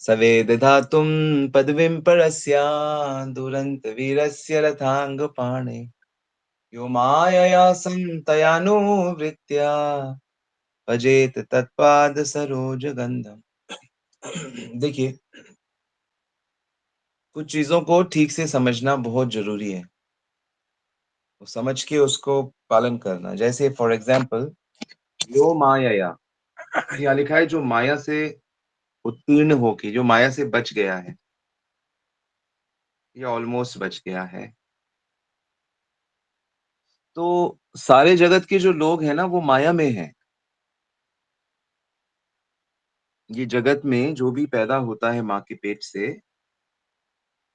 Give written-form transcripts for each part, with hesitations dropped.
सवेदधातुं पदवीं परस्या दुरन्तवीरस्य रथाङ्गपाणे यो मायया सन्तयानुवृत्त्या भजेत तत्पाद सरोजगन्धम्। देखिए, कुछ चीज़ों को ठीक से समझना बहुत ज़रूरी है। तो समझ के उसको पालन करना। जैसे फॉर एग्ज़ाम्पल यो मायया यहाँ लिखा है जो माया से उत्तीर्ण होके, जो माया से बच गया है या ऑलमोस्ट बच गया है। तो सारे जगत के जो लोग हैं ना वो माया में हैं। ये जगत में जो भी पैदा होता है माँ के पेट से,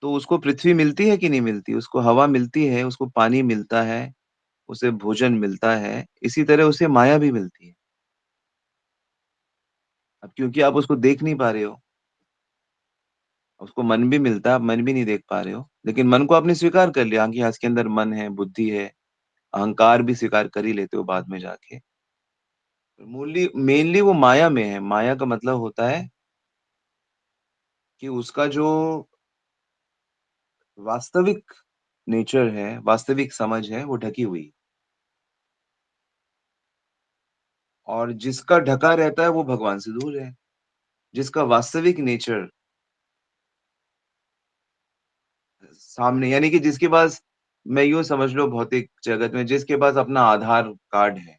तो उसको पृथ्वी मिलती है कि नहीं मिलती? उसको हवा मिलती है, उसको पानी मिलता है, उसे भोजन मिलता है, इसी तरह उसे माया भी मिलती है। अब क्योंकि आप उसको देख नहीं पा रहे हो, उसको मन भी मिलता है, आप मन भी नहीं देख पा रहे हो, लेकिन मन को आपने स्वीकार कर लिया कि हाँ, इसके अंदर मन है, बुद्धि है, अहंकार भी स्वीकार कर ही लेते हो बाद में जाके। मेनली वो माया में है। माया का मतलब होता है कि उसका जो वास्तविक नेचर है, वास्तविक समझ है, वो ढकी हुई है। और जिसका ढका रहता है वो भगवान से दूर है। जिसका वास्तविक नेचर सामने यानी कि जिसके पास मैं यूँ समझ लो भौतिक जगत में जिसके पास अपना आधार कार्ड है।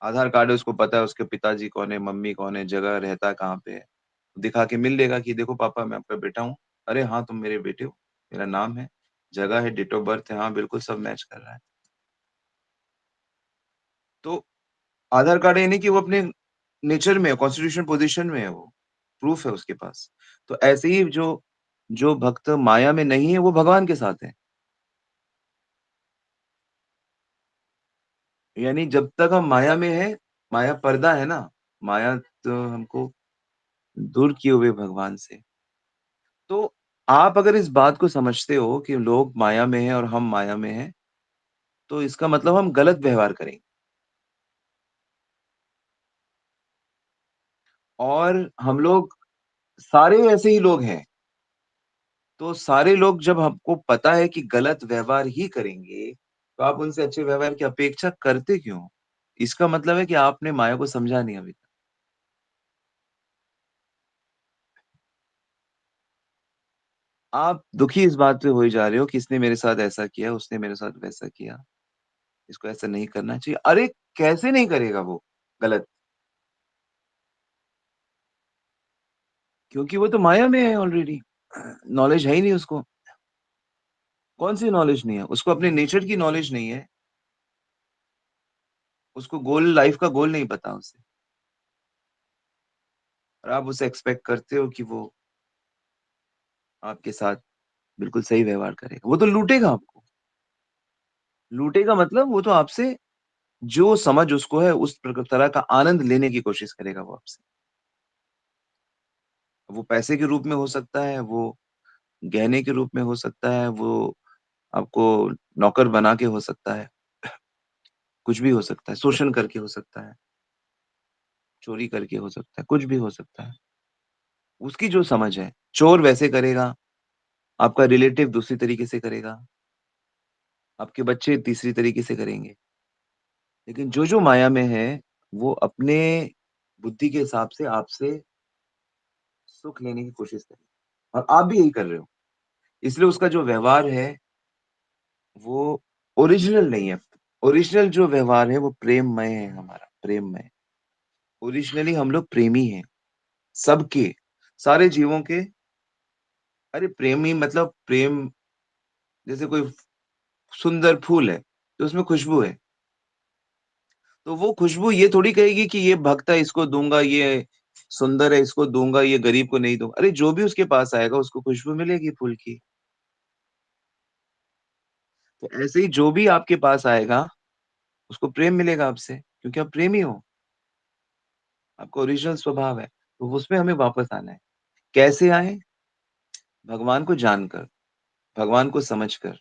आधार कार्ड है उसको पता है उसके पिताजी कौन है, मम्मी कौन है, जगह रहता कहाँ पे है। दिखा के मिल लेगा कि देखो पापा मैं आपका बेटा हूँ। अरे हाँ, तुम मेरे बेटे हो, मेरा नाम है, जगह है, डेट ऑफ बर्थ है, हाँ बिल्कुल सब मैच कर रहा है। तो आधार कार्ड है यानी कि वो अपने नेचर में है, कॉन्स्टिट्यूशन पोज़िशन में है वो, प्रूफ है उसके पास। तो ऐसे ही जो जो भक्त माया में नहीं है वो भगवान के साथ है। यानी जब तक हम माया में हैं, माया पर्दा है ना, माया तो हमको दूर किए हुए भगवान से। तो आप अगर इस बात को समझते हो कि लोग माया में हैं और हम माया में हैं, तो इसका मतलब हम गलत व्यवहार करेंगे। और हम लोग सारे ऐसे ही लोग हैं। तो सारे लोग जब हमको पता है कि गलत व्यवहार ही करेंगे, तो आप उनसे अच्छे व्यवहार की अपेक्षा करते क्यों? इसका मतलब है कि आपने माया को समझा नहीं अभी तक। आप दुखी इस बात पे होए जा रहे हो कि इसने मेरे साथ ऐसा किया, उसने मेरे साथ वैसा किया, इसको ऐसा नहीं करना चाहिए। अरे! कैसे नहीं करेगा वो गलत? क्योंकि वो तो माया में है ऑलरेडी। नॉलेज है ही नहीं उसको। कौन-सी नॉलेज नहीं है? उसको अपने नेचर की नॉलेज नहीं है। उसको गोल लाइफ का गोल नहीं पता उसे। और आप उससे एक्सपेक्ट करते हो कि वो आपके साथ बिल्कुल सही व्यवहार करेगा। वो तो लूटेगा आपको। लूटेगा मतलब वो तो आपसे जो समझ उसको है उस तरह का आनंद लेने की कोशिश करेगा वो आपसे। वो पैसे के रूप में हो सकता है, वो गहने के रूप में हो सकता है, वो आपको नौकर बना के हो सकता है, कुछ भी हो सकता है, शोषण करके हो सकता है, चोरी करके हो सकता है, कुछ भी हो सकता है। उसकी जो समझ है, चोर वैसे करेगा, आपका रिलेटिव दूसरी तरीके से करेगा, आपके बच्चे तीसरी तरीके से करेंगे। लेकिन जो माया में है, वो अपने बुद्धि के हिसाब से आपसे सुख लेने की कोशिश करेगा और आप भी यही कर रहे हो। इसलिए उसका जो व्यवहार है, वो ओरिजिनल नहीं है। ओरिजिनल जो व्यवहार है, वो प्रेममय है हमारा, प्रेममय। ओरिजिनली हम लोग प्रेमी हैं, सबके, सारे जीवों के। अरे प्रेमी मतलब प्रेम जैसे कोई सुंदर फूल है, तो उसमें खुशबू है। तो वो खुशबू ये थोड़ी कहेगी कि ये भक्त है इसको दूँगा, ये सुंदर है इसको दूँगा, ये गरीब को नहीं दूँगा। अरे जो भी उसके पास आएगा उसको खुशबू मिलेगी फूल की। तो ऐसे ही जो भी आपके पास आएगा, उसको प्रेम मिलेगा आपसे, क्योंकि आप प्रेमी हो, आपका ओरिजिनल स्वभाव है। तो उसमें हमें वापस आना है। कैसे आएँ? भगवान को जानकर, भगवान को समझकर।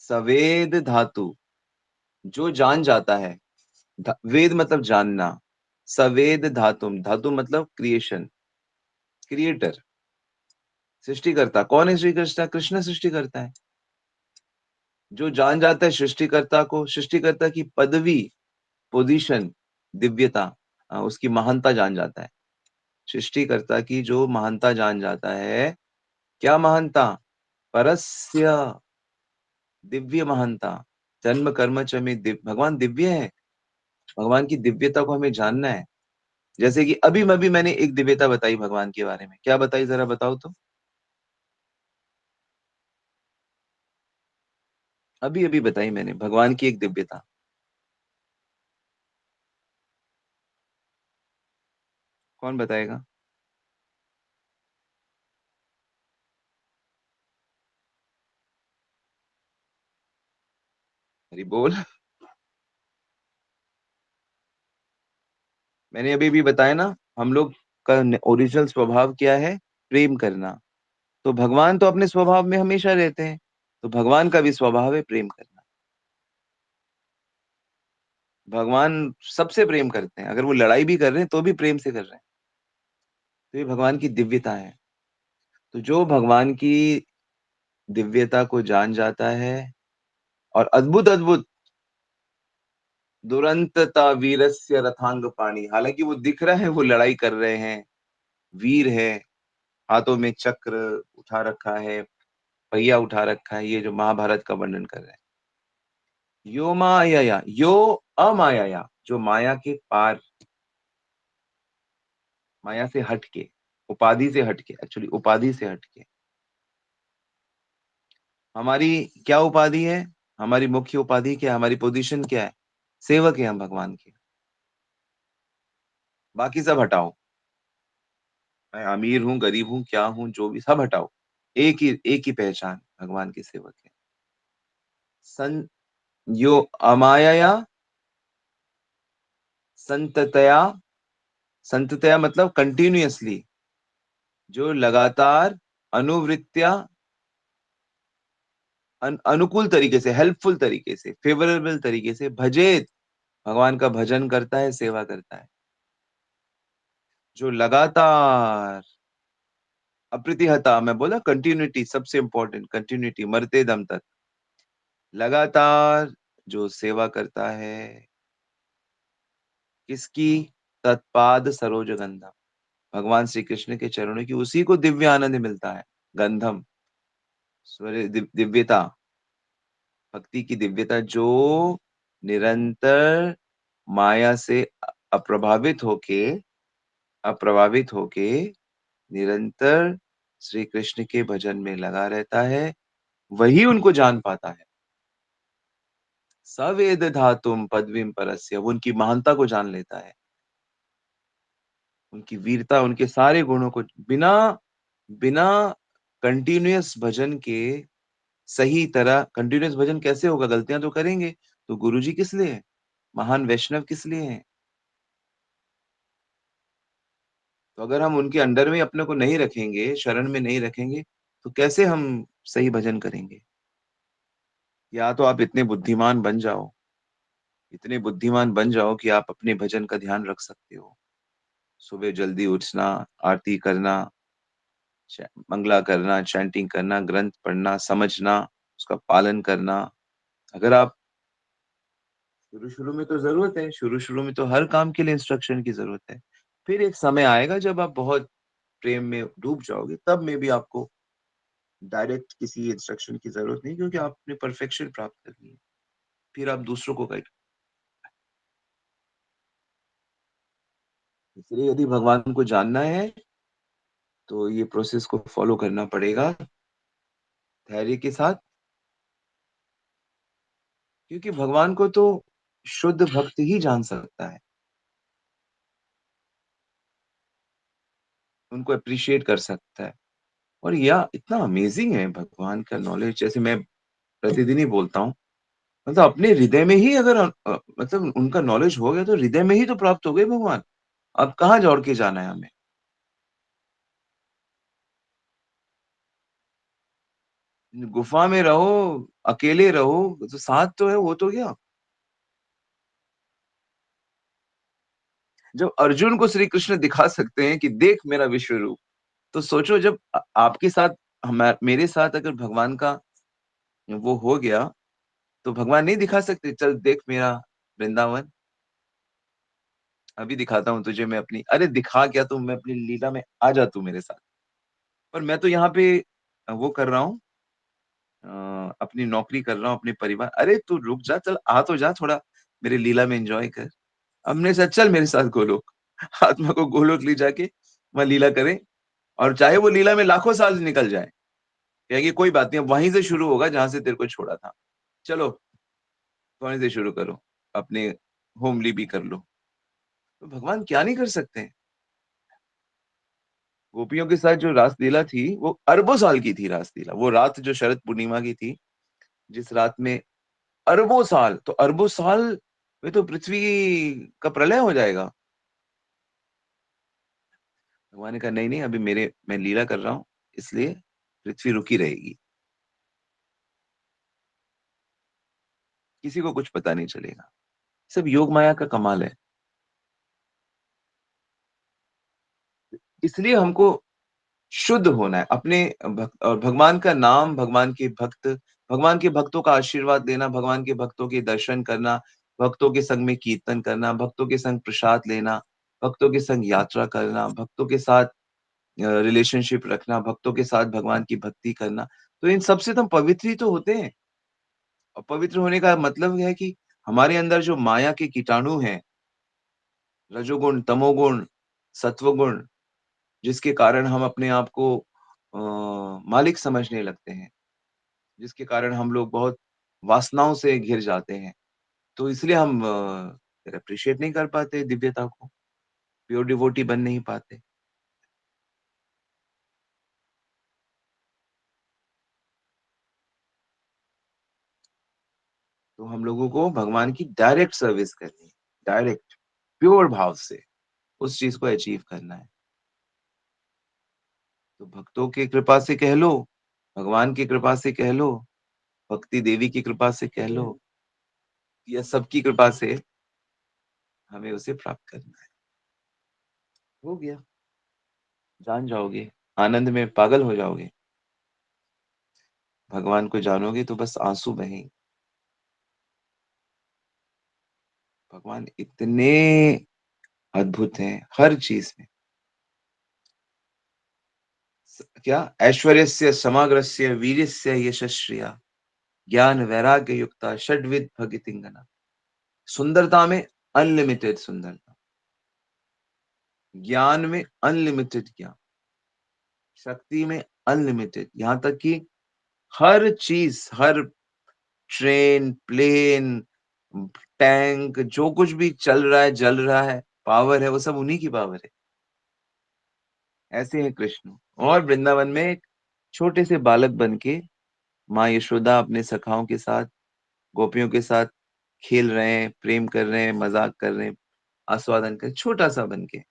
सवेद धातु, जो जान जाता है। ध वेद मतलब जानना। सवेद धातुम, धातु मतलब क्रिएशन, क्रिएटर, सृष्टिकर्ता। कौन है श्री कृष्ण? कृष्ण सृष्टिकर्ता है। जो जान जाता है सृष्टिकर्ता को, सृष्टिकर्ता की पदवी, पोजीशन, दिव्यता, उसकी महानता जान जाता है। सृष्टिकर्ता की जो महानता जान जाता है, क्या महानता? परस्य, दिव्य महानता। जन्म कर्म च में भगवान दिव्य है। भगवान की दिव्यता को हमें जानना है। जैसे कि अभी मैंने एक दिव्यता बताई भगवान के बारे में। क्या बताई, जरा बताओ तो? अभी अभी बताई मैंने भगवान की एक दिव्यता। कौन बताएगा? अरे बोल। मैंने अभी भी बताया ना, हम लोग का ओरिजिनल स्वभाव क्या है? प्रेम करना। तो भगवान तो अपने स्वभाव में हमेशा रहते हैं। तो भगवान का भी स्वभाव है प्रेम करना। भगवान सबसे प्रेम करते हैं। अगर वो लड़ाई भी कर रहे हैं तो भी प्रेम से कर रहे हैं। तो ये भगवान की दिव्यता है। तो जो भगवान की दिव्यता को जान जाता है, और अद्भुत अद्भुत, दुरंतता वीरस्य रथांग पाणी, हालांकि वो दिख रहा है वो लड़ाई कर रहे हैं, वीर है, हाथों में चक्र उठा रखा है, पहिया उठा रखा है, ये जो महाभारत का वर्णन कर रहे हैं। यो माया, यो अमाया, जो माया के पार, माया से हटके, उपाधि से हटके, एक्चुअली उपाधि से हटके। हमारी क्या उपाधि है? हमारी मुख्य उपाधि क्या है? हमारी पोजीशन क्या है? सेवक है हम भगवान के। बाकी सब हटाओ। मैं अमीर हूँ, गरीब हूँ, क्या हूँ, जो भी, सब हटाओ। एक ही पहचान, भगवान के सेवक है। सन यो अमाया संततया, संततया मतलब कंटिन्यूअसली, जो लगातार, अनुवृत्तिया, अनुकूल तरीके से, हेल्पफुल तरीके से, फेवरेबल तरीके से, भजेत, भगवान का भजन करता है, सेवा करता है। जो लगातार, अप्रतिहता, मैं बोला कंटिन्यूटी सबसे इंपॉर्टेंट, कंटिन्यूटी मरते दम तक, लगातार जो सेवा करता है, किसकी? तत्पाद सरोज गंधम, भगवान श्री कृष्ण के चरणों की, उसी को दिव्य आनंद मिलता है। गंधम, स्वर दिव्यता, भक्ति की दिव्यता, जो निरंतर माया से अप्रभावित होके, अप्रभावित होके निरंतर श्री कृष्ण के भजन में लगा रहता है, वही उनको जान पाता है। सवेद धातुम पदवीम परस्य, वो उनकी महानता को जान लेता है, उनकी वीरता, उनके सारे गुणों को। बिना बिना कंटिन्यूअस भजन के, सही तरह कंटिन्यूअस भजन कैसे होगा? गलतियां तो करेंगे। तो गुरुजी किस लिए है? महान वैष्णव किस लिए हैं? तो अगर हम उनके अंडर में अपने को नहीं रखेंगे, शरण में नहीं रखेंगे, तो कैसे हम सही भजन करेंगे? या तो आप इतने बुद्धिमान बन जाओ, इतने बुद्धिमान बन जाओ कि आप अपने भजन का ध्यान रख सकते हो। सुबह जल्दी उठना, आरती करना, मंगला करना, चैंटिंग करना, ग्रंथ पढ़ना, समझना, उसका पालन करना। अगर आप, शुरू-शुरू में तो ज़रूरत है, शुरू-शुरू में तो हर काम के लिए इंस्ट्रक्शन की ज़रूरत है। फिर एक समय आएगा जब आप बहुत प्रेम में डूब जाओगे, तब में भी आपको डायरेक्ट किसी इंस्ट्रक्शन की ज़रूरत नहीं, क्योंकि आपने परफेक्शन प्राप्त कर ली है। फिर आप दूसरों को गाइड, इसलिए यदि भगवान को जानना है, तो ये प्रोसेस को फॉलो करना पड़ेगा धैर्य के साथ, क्योंकि भगवान को तो शुद्ध भक्त ही जान सकता है, उनको एप्रिशिएट कर सकता है। और या इतना अमेजिंग है भगवान का नॉलेज, जैसे मैं प्रतिदिन ही बोलता हूँ, मतलब अपने हृदय में ही अगर मतलब उनका नॉलेज हो गया तो हृदय में ही तो प्राप्त हो गए भगवान। अब कहाँ दौड़ के जाना है हमें? गुफा में रहो, अकेले रहो, तो साथ तो है, वो तो गया। जब अर्जुन को श्री कृष्ण दिखा सकते हैं कि देख मेरा विश्व रूप, तो सोचो जब आपके साथ मेरे साथ अगर भगवान का वो हो गया, तो भगवान नहीं दिखा सकते, चल देख मेरा वृंदावन, अभी दिखाता हूँ तुझे मैं अपनी अरे दिखा क्या तू मैं अपनी लीला में आ जा तू मेरे साथ। पर मैं तो यहाँ पे वो कर रहा हूँ अपनी नौकरी कर रहा हूँ, अपने परिवार अरे तू रुक जा, चल आ तो जा थोड़ा मेरी लीला में एन्जॉय कर। हमने सोचा चल मेरे साथ गोलोक। आत्मा को गोलोक ले जाके वहाँ लीला करें और चाहे वो लीला में लाखों साल निकल जाए। कहेंगे कोई बात नहीं अब वहीं से शुरू होगा जहाँ से तेरे को छोड़ा था। चलो वहीं से शुरू करो, अपने होमली भी कर लो। तो भगवान क्या नहीं कर सकते हैं? गोपियों के साथ जो रासलीला थी, वो अरबों साल की थी रासलीला। वो रात जो शरद पूर्णिमा की थी, जिस रात में अरबों साल, तो अरबों साल में तो पृथ्वी का प्रलय हो जाएगा। भगवान ने कहा नहीं, नहीं अभी मैं लीला कर रहा हूँ, इसलिए पृथ्वी रुकी रहेगी। किसी को कुछ पता नहीं चलेगा। सब योग माया का कमाल है। इसलिए हमको शुद्ध होना है। अपने और भगवान का नाम, भगवान के भक्तों का आशीर्वाद लेना, भगवान के भक्तों के दर्शन करना, भक्तों के संग में कीर्तन करना, भक्तों के संग प्रसाद लेना, भक्तों के संग यात्रा करना, भक्तों के साथ रिलेशनशिप रखना, भक्तों के साथ भगवान की भक्ति करना। तो इन सब से तो हम पवित्र ही तो होते हैं। और पवित्र होने का मतलब है कि हमारे अंदर जो माया के कीटाणु हैं, रजोगुण, तमोगुण, सत्वगुण, जिसके कारण हम अपने आप को मालिक समझने लगते हैं, जिसके कारण हम लोग बहुत वासनाओं से घिर जाते हैं। तो इसलिए हम फिर एप्रिशिएट नहीं कर पाते दिव्यता को, प्योर डिवोटी बन नहीं पाते। तो हम लोगों को भगवान की डायरेक्ट सर्विस करनी है, डायरेक्ट, प्योर भाव से उस चीज़ को अचीव करना है। तो भक्तों की कृपा से कह लो, भगवान की कृपा से कह लो, भक्ति देवी की कृपा से कह लो या सबकी कृपा से हमें उसे प्राप्त करना है। हो गया, जान जाओगे, आनंद में पागल हो जाओगे। भगवान को जानोगे तो बस आँसू बहेंगे। भगवान इतने अद्भुत हैं हर चीज़ में। क्या ऐश्वर्यस्य समग्रस्य वीर्यस्य यशस्श्रिया ज्ञान वैराग्य युक्ता षड्विध भगितिंगना। सुंदरता में अनलिमिटेड सुंदरता, ज्ञान में अनलिमिटेड ज्ञान, शक्ति में अनलिमिटेड, यहाँ तक कि हर चीज, हर ट्रेन, प्लेन, टैंक, जो कुछ भी चल रहा है, जल रहा है, पावर है, वो सब उन्हीं की पावर है। ऐसे हैं कृष्ण। और वृंदावन में एक छोटे से बालक बन के माँ यशोदा अपने सखाओं के साथ, गोपियों के साथ खेल रहे हैं, प्रेम कर रहे हैं, मजाक कर रहे हैं, आस्वादन कर, छोटा सा बन के,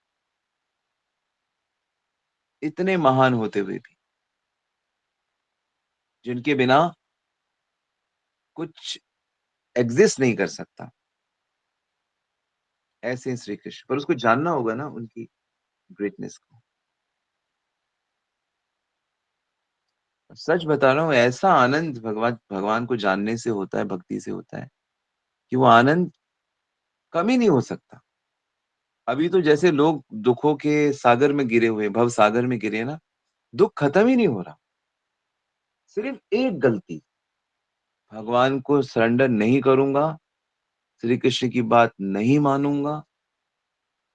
इतने महान होते हुए भी, जिनके बिना कुछ एग्जिस्ट नहीं कर सकता। ऐसे हैं श्री कृष्ण, पर उसको जानना होगा ना उनकी ग्रेटनेस को। सच बता रहा हूँ, ऐसा आनंद भगवान भगवान को जानने से होता है, भक्ति से होता है, कि वो आनंद कम ही नहीं हो सकता। अभी तो जैसे लोग दुखों के सागर में गिरे हुए, भव सागर में गिरे हैं ना, दुःख खत्म ही नहीं हो रहा। सिर्फ एक गलती, भगवान को सरेंडर नहीं करूँगा, श्री कृष्ण की बात नहीं मानूँगा,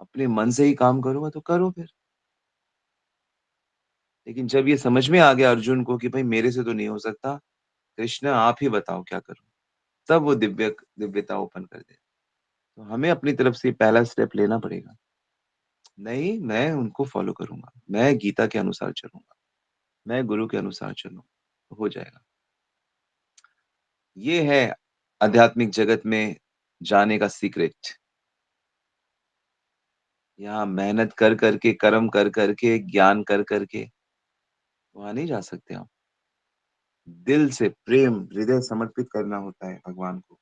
अपने मन से ही काम करूँगा, तो करो फिर। लेकिन जब ये समझ में आ गया अर्जुन को कि भाई मेरे से तो नहीं हो सकता, कृष्ण आप ही बताओ क्या करूँ? तब वो दिव्यता ओपन कर दे। तो हमें अपनी तरफ से पहला स्टेप लेना पड़ेगा। नहीं, मैं उनको फ़ॉलो करूँगा। मैं गीता के अनुसार चलूँगा। मैं गुरु के अनुसार चलूँ, तो हो जाएगा। ये है आध्यात्मिक जगत में जाने का सीक्रेट। यहाँ मेहनत कर के, कर्म कर के, ज्ञान कर के, वहाँ नहीं जा सकते हम। दिल से प्रेम, हृदय समर्पित करना होता है भगवान को,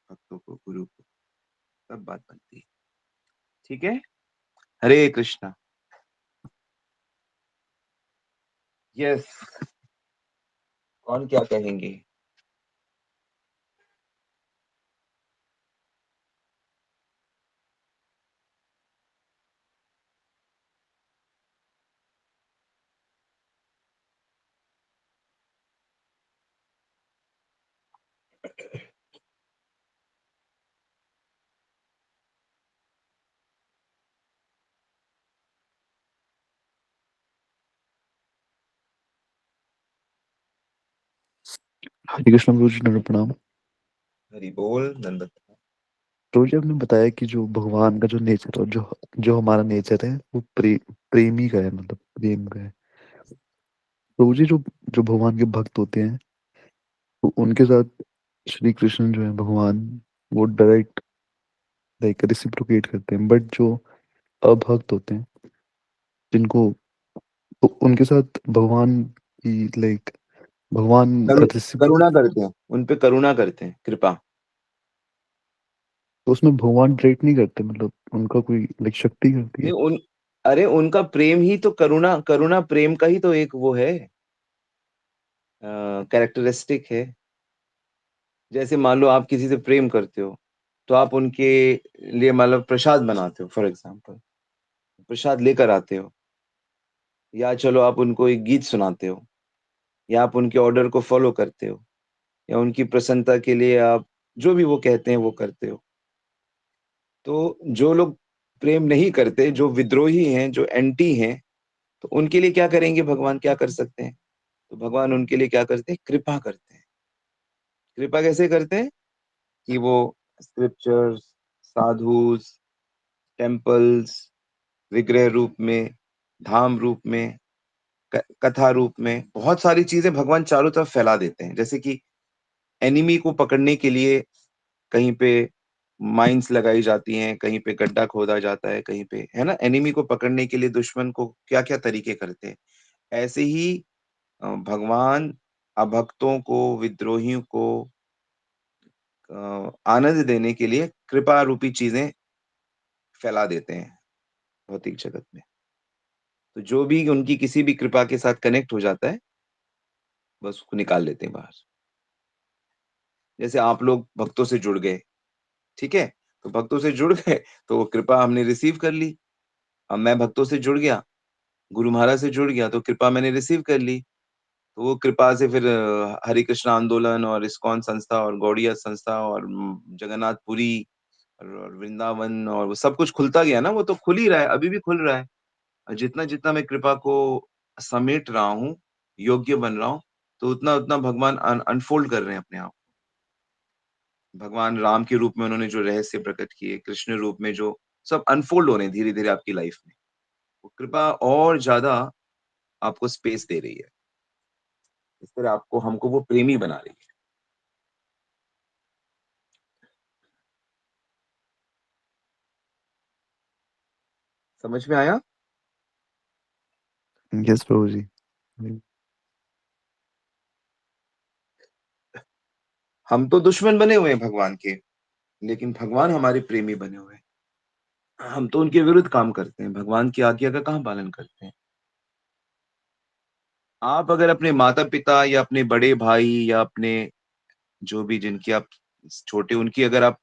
भक्तों को, गुरु को, तब बात बनती है। ठीक है? हरे कृष्णा। यस, कौन क्या कहेंगे? हरे कृष्ण प्रभु जी, दंडवत प्रणाम। हरि बोल, दंडवत। प्रभु जी, आपने बताया कि जो भगवान का जो नेचर और जो जो हमारा नेचर है वो प्रेमी का है, मतलब प्रेम का है। प्रभु जी, जो जो भगवान के भक्त होते हैं तो उनके साथ श्री कृष्ण जो है भगवान, वो डायरेक्ट लाइक रिसिप्रोकेट करते हैं, बट जो अभक्त होते हैं जिनको, तो उनके साथ भगवान की लाइक भगवान करु रिसिप्रो करुणा करते हैं, उन पे करुणा करते हैं, कृपा। तो उसमें भगवान डायरेक्ट नहीं करते, मतलब उनका कोई लाइक शक्ति करती नहीं है। उन अरे उनका प्रेम ही तो करुणा करुणा प्रेम का ही तो एक वो है, कैरेक्टरिस्टिक है। जैसे मान लो आप किसी से प्रेम करते हो, तो आप उनके लिए मतलब प्रसाद बनाते हो फॉर एग्ज़ाम्पल, प्रसाद लेकर आते हो, या चलो आप उनको एक गीत सुनाते हो, या आप उनके ऑर्डर को फ़ॉलो करते हो, या उनकी प्रसन्नता के लिए आप जो भी वो कहते हैं वो करते हो। तो जो लोग प्रेम नहीं करते, जो विद्रोही हैं, जो एंटी हैं, तो उनके लिए क्या करेंगे भगवान, क्या कर सकते हैं? तो भगवान उनके लिए क्या करते हैं? कृपा करते हैं। कृपा कैसे करते हैं? कि वो स्क्रिप्चर्स, साधुस, टेम्पल्स, विग्रह रूप में, धाम रूप में, कथा रूप में, बहुत सारी चीज़ें भगवान चारों तरफ फैला देते हैं। जैसे कि एनिमी को पकड़ने के लिए कहीं पे माइन्स लगाई जाती हैं, कहीं पे गड्ढा खोदा जाता है, कहीं पे, है ना? एनिमी को पकड़ने के लिए दुश्मन को क्या-क्या तरीके करते हैं। ऐसे ही भगवान अभक्तों को, विद्रोहियों को आनंद देने के लिए कृपा रूपी चीज़ें फैला देते हैं भौतिक जगत में। तो जो भी उनकी किसी भी कृपा के साथ कनेक्ट हो जाता है, बस उसको निकाल लेते हैं बाहर। जैसे आप लोग भक्तों से जुड़ गए, ठीक है? तो भक्तों से जुड़ गए, तो वो कृपा हमने रिसीव कर ली। अब मैं भक्तों से जुड़ गया, गुरु महाराज से जुड़ गया, तो कृपा मैंने रिसीव कर ली। तो वो कृपा से फिर हरे कृष्ण आंदोलन और इस्कॉन संस्था और गौड़िया संस्था और जगन्नाथपुरी और वृंदावन और वो सब कुछ खुलता गया ना, वो तो खुल ही रहा है, अभी भी खुल रहा है। और जितना-जितना मैं कृपा को समेट रहा हूँ, योग्य बन रहा हूँ, तो उतना-उतना भगवान अनफ़ोल्ड कर रहे हैं अपने आप। भगवान राम के रूप में उन्होंने जो रहस्य प्रकट किए, कृष्ण रूप में जो सब अनफ़ोल्ड हो रहे हैं धीरे-धीरे आपकी लाइफ़ में। वो कृपा और ज़्यादा आपको स्पेस दे रही है। इस तरह आपको हमको वो प्रेमी बना रही है। समझ में आया? यस प्रभु जी। हम तो दुश्मन बने हुए हैं भगवान के, लेकिन भगवान हमारे प्रेमी बने हुए हैं। हम तो उनके विरुद्ध काम करते हैं, भगवान की आज्ञा का कहाँ पालन करते हैं। आप अगर अपने माता-पिता या अपने बड़े भाई या अपने जो भी जिनके आप छोटे उनकी अगर आप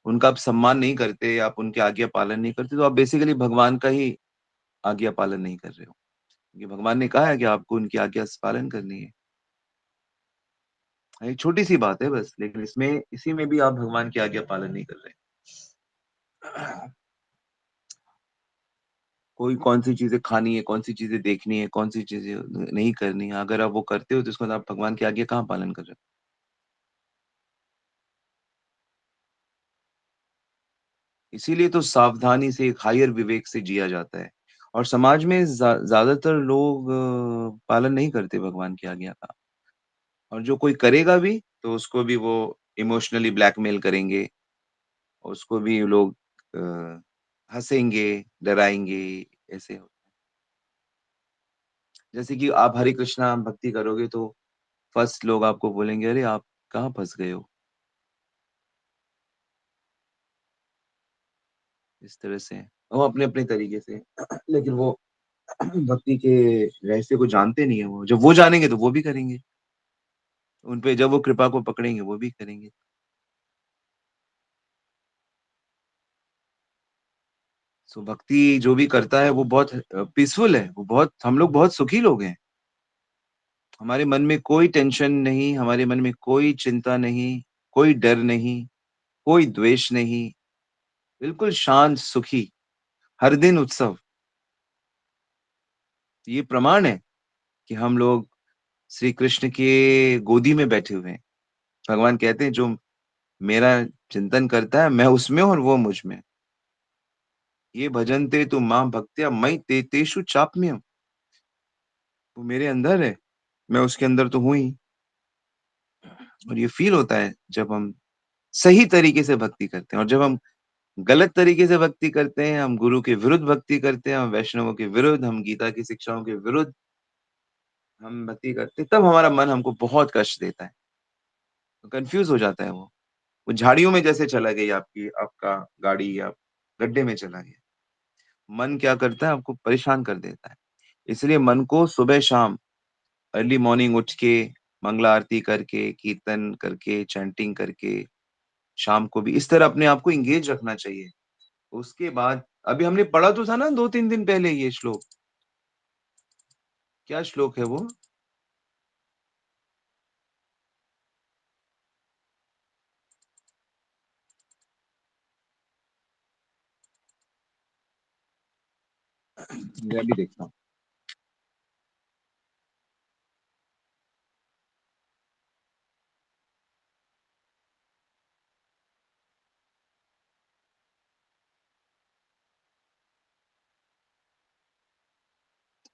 उनका आप सम्मान नहीं करते, आप उनकी आज्ञा पालन नहीं करते, तो आप बेसिकली भगवान का ही आज्ञा पालन नहीं कर रहे हो। क्योंकि भगवान ने कहा है कि आपको उनकी आज्ञा पालन करनी है। एक छोटी-सी बात है बस, लेकिन इसमें इसी में भी आप भगवान की आज्ञा पालन नहीं कर रहे हैं। कोई कौन-सी चीज़ें खानी है, कौन-सी चीज़ें देखनी है, कौन-सी चीज़ें नहीं करनी है, अगर आप वो करते हो तो इसका मतलब आप भगवान की आज्ञा कहाँ पालन कर रहे हो? इसीलिए तो सावधानी से, एक हायर विवेक से जिया जाता है और समाज में ज़्यादातर लोग पालन नहीं करते भगवान की आज्ञा का और जो कोई करेगा भी, तो उसको भी वो इमोशनली ब्लैकमेल करेंगे, उसको भी लोग अ, हँसेंगे, डराएँगे, ऐसे होता है। जैसे कि आप हरे कृष्णा भक्ति करोगे तो फर्स्ट लोग आपको बोलेंगे, "अरे! आप कहाँ फँस गए हो?" इस तरह से। वो अपने-अपने तरीके से लेकिन वो भक्ति के रहस्य को जानते नहीं है वो। जब वो जानेंगे तो वो भी करेंगे। उन पे जब वो कृपा को पकड़ेंगे वो भी करेंगे। सो भक्ति जो भी करता है वो बहुत पीसफुल है। वो बहुत हम लोग बहुत सुखी लोग हैं। हमारे मन में कोई टेंशन नहीं, हमारे मन में कोई चिंता नहीं, कोई डर नहीं, कोई द्वेष नहीं, बिल्कुल शांत, सुखी, हर दिन उत्सव। ये प्रमाण है कि हम लोग श्री कृष्ण के गोदी में बैठे हुए हैं। भगवान कहते हैं जो मेरा चिंतन करता है, मैं उसमें और वो मुझ में। ये भजन्ते तु मां भक्त्या मयि ते तेषु चाप्यहम्। वो मेरे अंदर है, मैं उसके अंदर तो हूँ ही। और ये फ़ील होता है जब हम सही तरीके से भक्ति करते हैं और जब हम गलत तरीके से भक्ति करते हैं, हम गुरु के विरुद्ध भक्ति करते हैं, हम वैष्णवों के विरुद्ध, हम गीता की शिक्षाओं के विरुद्ध हम भक्ति करते हैं, तब हमारा मन हमको बहुत कष्ट देता है। तो कन्फ्यूज़ हो जाता है वो। वो झाड़ियों में जैसे चला गई आपका गाड़ी या गड्ढे में चला गया। मन क्या करता है आपको परेशान कर देता है। इसलिए मन को सुबह-शाम अर्ली मॉर्निंग उठ के मंगला आरती करके, कीर्तन करके, चैंटिंग करके, शाम को भी इस तरह अपने आप को एंगेज रखना चाहिए। उसके बाद अभी हमने पढ़ा तो था ना 2-3 दिन पहले ये श्लोक। क्या श्लोक है वो? मैं भी देखता हूँ।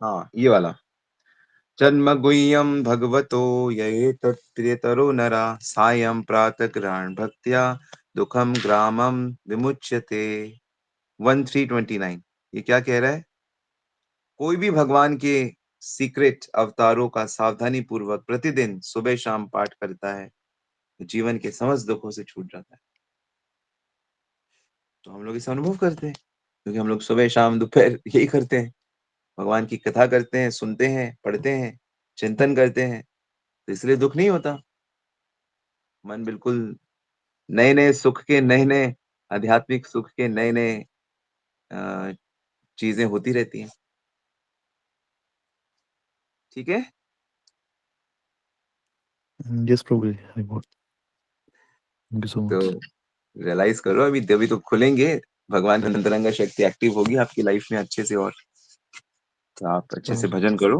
हाँ, ये वाला। जन्मगुह्यं भगवतो ययेतत् प्रियतरो नरा सायं प्रातःग्रहण भक्त्या दुःखं ग्रामं विमुच्यते। 1329 ये क्या कह रहा है? कोई भी भगवान के सीक्रेट अवतारों का सावधानी पूर्वक प्रतिदिन सुबह-शाम पाठ करता है, तो जीवन के समस्त दुखों से छूट जाता है। तो हम लोग इसे अनुभव करते हैं, क्योंकि हम लोग सुबह, शाम, दोपहर यही करते हैं। भगवान की कथा करते हैं, सुनते हैं, पढ़ते हैं, चिंतन करते हैं, तो इसलिए दुःख नहीं होता। मन बिल्कुल नए-नए सुख के नए-नए आध्यात्मिक सुख के नए-नए अ, चीज़ें होती रहती हैं। ठीक है? Yes Prabhu ji, I got, thank you so तो मच। रियलाइज़ करो अभी तभी तो खुलेंगे, भगवान की अंतरंग शक्ति एक्टिव होगी आपकी लाइफ़ में अच्छे से और तो आप अच्छे से भजन करो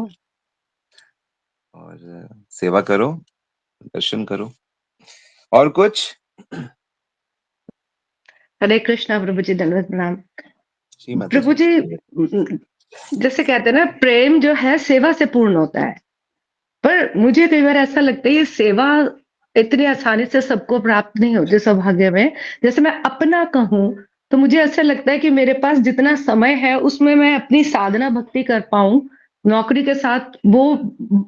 और सेवा करो, दर्शन करो। और कुछ? हरे कृष्णा प्रभु जी, दंडवत प्रणाम। जी माता प्रभु जी। जी, जैसे कहते हैं ना, प्रेम जो है सेवा से पूर्ण होता है। पर मुझे कई बार ऐसा लगता है ये सेवा इतनी आसानी से सबको प्राप्त नहीं होती सौभाग्य में। जैसे मैं अपना कहूँ तो मुझे ऐसा लगता है कि मेरे पास जितना समय है उसमें मैं अपनी साधना भक्ति कर पाऊँ, नौकरी के साथ वो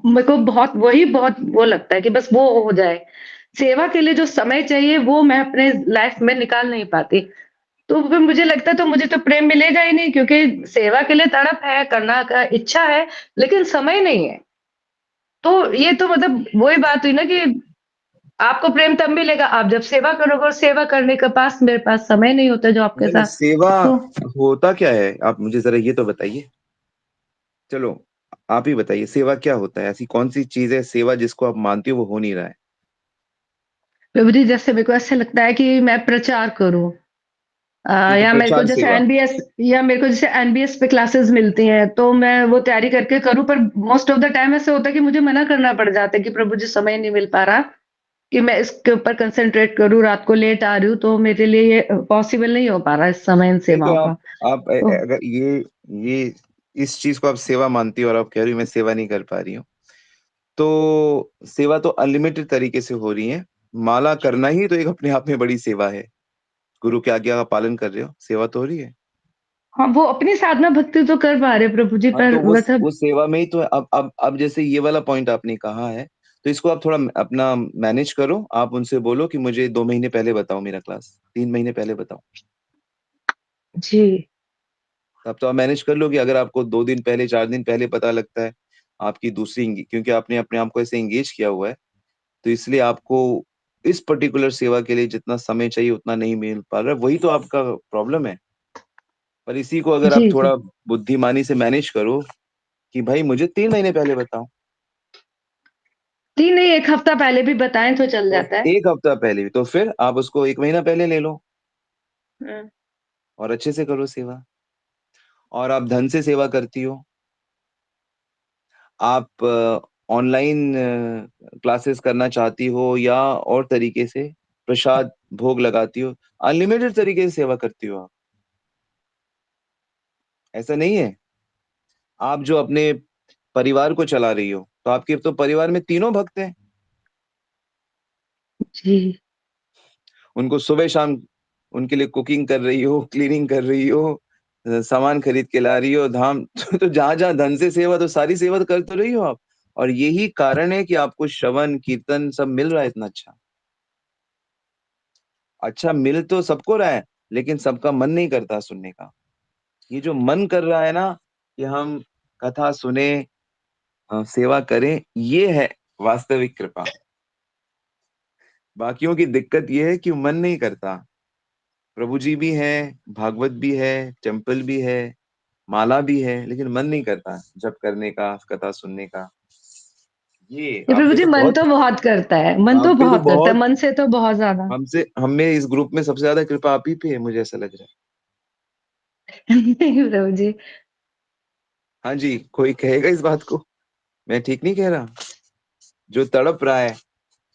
मेरे को बहुत वो लगता है कि बस वो हो जाए। सेवा के लिए जो समय चाहिए वो मैं अपने लाइफ में निकाल नहीं पाती। तो फिर मुझे लगता है तो मुझे तो प्रेम मिलेगा ही नहीं, क्योंकि सेवा के लिए तड़प है, करना का इच्छा है, लेकिन समय नहीं है। तो ये तो मतलब वही बात हुई ना कि आपको प्रेम तब मिलेगा आप जब सेवा करोगे, और सेवा करने के पास मेरे पास समय नहीं होता जो आपके नहीं, साथ। सेवा तो होता क्या है? आप मुझे ज़रा ये तो बताइए। चलो, आप ही बताइए सेवा क्या होता है? ऐसी कौन-सी चीज़ है सेवा जिसको आप मानती हो वो हो नहीं रहा है? प्रभु जी, जैसे मेरे को ऐसा लगता है कि मैं प्रचार करूँ, ठीक है, या मेरे को प्रचार जैसे सेवा। एनबीएस या मेरे को जैसे एनबीएस पे क्लासेस मिलती हैं, तो मैं वो तैयारी करके करूँ, पर मोस्ट ऑफ द टाइम ऐसा होता है कि मुझे मना करना पड़ जाता है कि प्रभु जी समय नहीं मिल पा रहा कि मैं इसके ऊपर कंसंट्रेट करूँ, रात को लेट आ रही हूँ, तो मेरे लिए ये पॉसिबल नहीं हो पा रहा है इस समय इन नहीं तो सेवाओं का। आप तो अगर ये इस चीज़ को आप सेवा मानती हो और आप कह रही हो मैं सेवा नहीं कर पा रही हूँ, तो सेवा तो अनलिमिटेड तरीके से हो रही है। माला करना ही तो एक अपने आप में बड़ी सेवा है। गुरु की आज्ञा का पालन कर रहे हो, सेवा तो हो रही है। हाँ, वो अपनी साधना भक्ति तो कर पा रहे प्रभु जी, हाँ, तो पर मतलब वो सेवा में ही तो है। अब जैसे ये वाला पॉइंट आपने कहा है, तो इसको आप थोड़ा अपना मैनेज करो। आप उनसे बोलो कि मुझे 2 महीने पहले बताओ मेरा क्लास, 3 महीने पहले बताओ। जी, तब तो आप मैनेज कर लोगे। अगर आपको 2 दिन पहले, 4 दिन पहले पता लगता है आपकी क्योंकि आपने अपने आप को ऐसे एंगेज किया हुआ है, तो इसलिए आपको इस पर्टिकुलर सेवा के लिए जितना समय चाहिए उतना नहीं मिल पा रहा है, वही तो आपका प्रॉब्लम है। पर इसी को अगर आप जी, जी। थोड़ा बुद्धिमानी से मैनेज करो कि भाई मुझे 3 महीने पहले बताओ, 3 नहीं 1 हफ्ता पहले भी बताएँ तो चल तो जाता है। 1 हफ्ता पहले भी, तो फिर आप उसको 1 महीना पहले ले लो हुँ। और अच्छे से करो सेवा। और आप धन से सेवा करती हो, आप ऑनलाइन क्लासेस करना चाहती हो या और तरीके से प्रसाद भोग लगाती हो, अनलिमिटेड तरीके से सेवा करती हो आप, ऐसा नहीं है। आप जो अपने परिवार को चला रही हो, तो आपके तो परिवार में तीनों भक्त हैं। जी। उनको सुबह-शाम उनके लिए कुकिंग कर रही हो, क्लीनिंग कर रही हो, सामान खरीद के ला रही हो, धाम तो जहाँ-जहाँ धन से सेवा, तो सारी सेवा तो कर तो रही हो आप। और यही कारण है कि आपको श्रवण, कीर्तन सब मिल रहा है इतना अच्छा। अच्छा मिल तो सबको रहा है, लेकिन सबका मन नहीं करता सुनने का। ये जो मन कर रहा है ना कि हम कथा सुने, सेवा करें, ये है वास्तविक कृपा। बाकियों की दिक्कत ये है कि मन नहीं करता। प्रभु जी भी हैं, भागवत भी है, टेम्पल भी है, माला भी है, लेकिन मन नहीं करता जप करने का, कथा सुनने का। ये ये प्रभु जी मन तो बहुत करता है, मन आप तो पे तो बहुत करता है, बहुत मन से तो बहुत ज़्यादा। हम में इस ग्रुप में सबसे ज़्यादा कृपा आप ही पे है, मुझे ऐसा लग रहा है। नहीं प्रभु जी। हाँ जी, कोई कहेगा इस बात को? मैं ठीक नहीं कह रहा? जो तड़प रहा है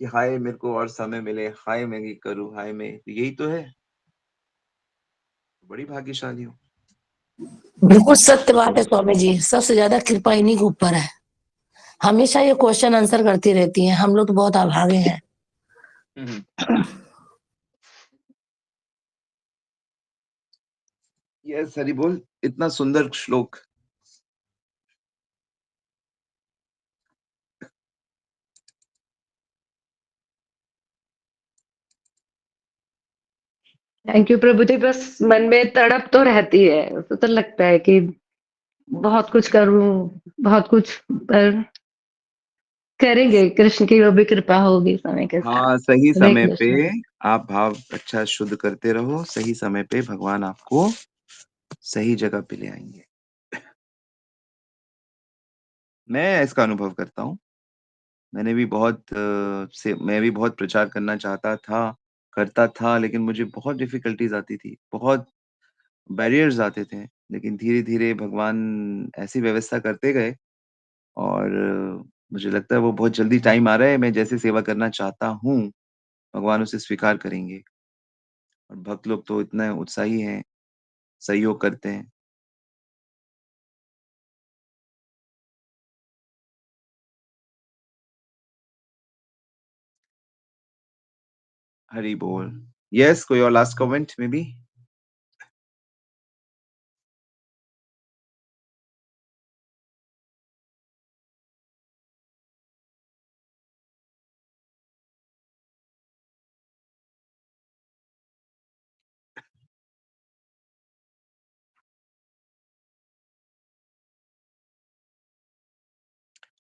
कि हाय मेरे को और समय मिले, हाय मैं ये करूँ, हाय मैं, तो यही तो है। बड़ी भाग्यशाली हूँ। बिल्कुल सत्य बात है स्वामी जी, सबसे ज्यादा कृपा इन्हीं के ऊपर है। हमेशा ये क्वेश्चन आंसर करती रहती हैं, हम लोग तो बहुत अभागे हैं। हुँ। यस, हरि बोल। इतना सुंदर श्लोक। थैंक यू प्रभु जी, बस मन में तड़प तो रहती है, तो लगता है कि बहुत कुछ करूँ, बहुत कुछ पर करेंगे, कृष्ण की वो भी कृपा होगी समय के साथ। हाँ, सही हरे समय पे कृष्ण। आप भाव अच्छा शुद्ध करते रहो, सही समय पे भगवान आपको सही जगह पे ले आएँगे। मैं इसका अनुभव करता हूँ। मैंने भी मैं भी बहुत प्रचार करना चाहता था, करता था, लेकिन मुझे बहुत डिफ़िकल्टीज़ आती थी, बहुत बैरियर्स आते थे। लेकिन धीरे-धीरे भगवान ऐसी व्यवस्था करते गए और मुझे लगता है वो बहुत जल्दी टाइम आ रहा है, मैं जैसे सेवा करना चाहता हूँ, भगवान उसे स्वीकार करेंगे। और भक्त लोग तो इतने उत्साही हैं, सहयोग करते हैं। हरि बोल। यस, कोई और last comment may be?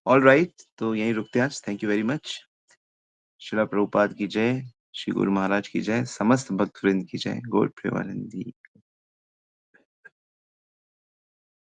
Alright, तो यहीं रुकते हैं आज। Thank you very much. Srila Prabhupada की जय, श्री गुरु महाराज की जय, समस्त भक्त वृंद की जय। गॉड प्रेमानंदी।